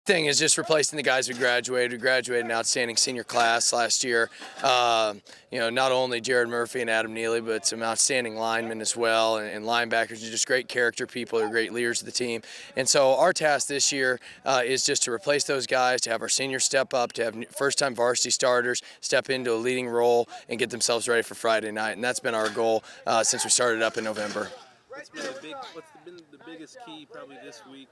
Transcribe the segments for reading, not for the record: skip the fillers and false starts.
Thing is just replacing the guys who graduated. We graduated an outstanding senior class last year. Not only Jared Murphy and Adam Neely, but some outstanding linemen as well, and linebackers are just great character people. They're great leaders of the team. And so our task this year is just to replace those guys, to have our seniors step up, to have first-time varsity starters step into a leading role and get themselves ready for Friday night. And that's been our goal since we started up in November. What's been the biggest key probably this week,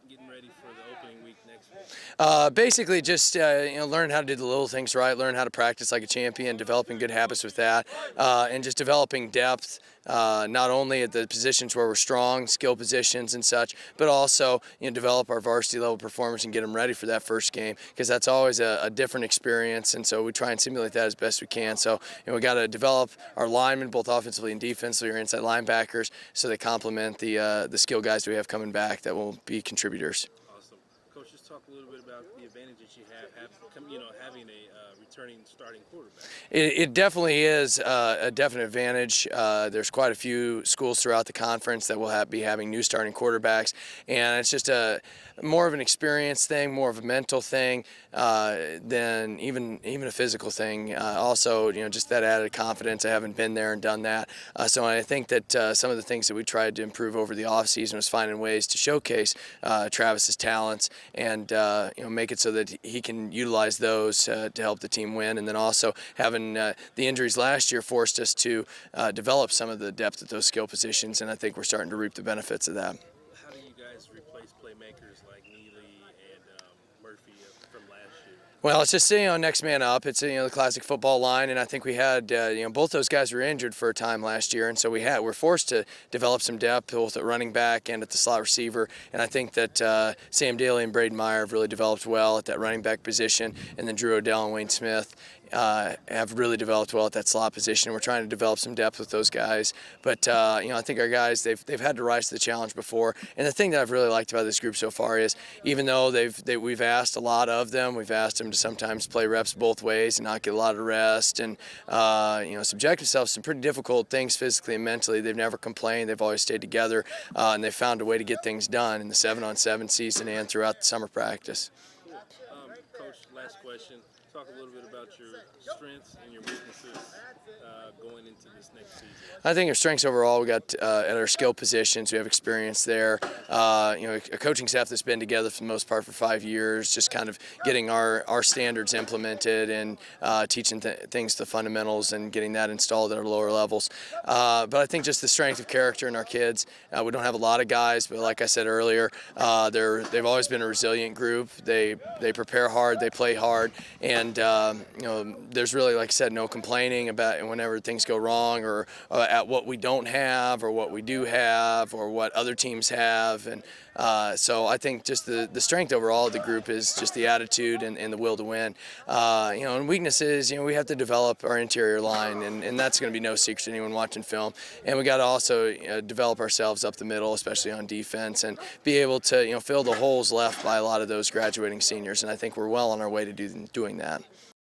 getting ready for the opening week next week? Basically, just learn how to do the little things right, learn how to practice like a champion, developing good habits with that, and just developing depth. Not only at the positions where we're strong, skill positions and such, but also develop our varsity level performance and get them ready for that first game, because that's always a different experience, and so we try and simulate that as best we can. So we got to develop our linemen both offensively and defensively, our inside linebackers, so they complement the skill guys we have coming back that will be contributors. Awesome, Coach. Just talk a little bit about the advantages you have having a returning starting quarterback. It definitely is a definite advantage. There's quite a few schools throughout the conference that will be having new starting quarterbacks, and it's just more of an experience thing, more of a mental thing than even a physical thing. Also, just that added confidence. I haven't been there and done that, so I think that some of the things that we tried to improve over the offseason was finding ways to showcase Travis's talents and make it so that he can utilize those to help the team win. And then also having the injuries last year forced us to develop some of the depth at those skill positions, and I think we're starting to reap the benefits of that. How do you guys replace playmakers like Neely and Murphy from last year? Well, it's just next man up. It's the classic football line, and I think we had both those guys were injured for a time last year, and so we're forced to develop some depth both at running back and at the slot receiver. And I think that Sam Daly and Braden Meyer have really developed well at that running back position, and then Drew Odell and Wayne Smith have really developed well at that slot position. We're trying to develop some depth with those guys, but I think our guys they've had to rise to the challenge before. And the thing that I've really liked about this group so far is even though we've asked a lot of them, we've asked them to sometimes play reps both ways and not get a lot of rest, and subject themselves to some pretty difficult things physically and mentally. They've never complained. They've always stayed together, and they've found a way to get things done in the 7-on-7 season and throughout the summer practice. Cool. Coach, last question. Talk a little bit about your strengths and your weaknesses going into this next season. I think our strengths overall, we got at our skill positions, we have experience there. A coaching staff that's been together for the most part for 5 years, just kind of getting our standards implemented and teaching things, the fundamentals, and getting that installed at our lower levels. But I think just the strength of character in our kids. We don't have a lot of guys, but like I said earlier, they've always been a resilient group. They prepare hard, they play hard, and there's really, like I said, no complaining about whenever things go wrong or at what we don't have or what we do have or what other teams have. And so I think just the strength overall of the group is just the attitude and the will to win. And weaknesses, we have to develop our interior line, and that's going to be no secret to anyone watching film. And we got to also develop ourselves up the middle, especially on defense, and be able to fill the holes left by a lot of those graduating seniors. And I think we're well on our way to doing that.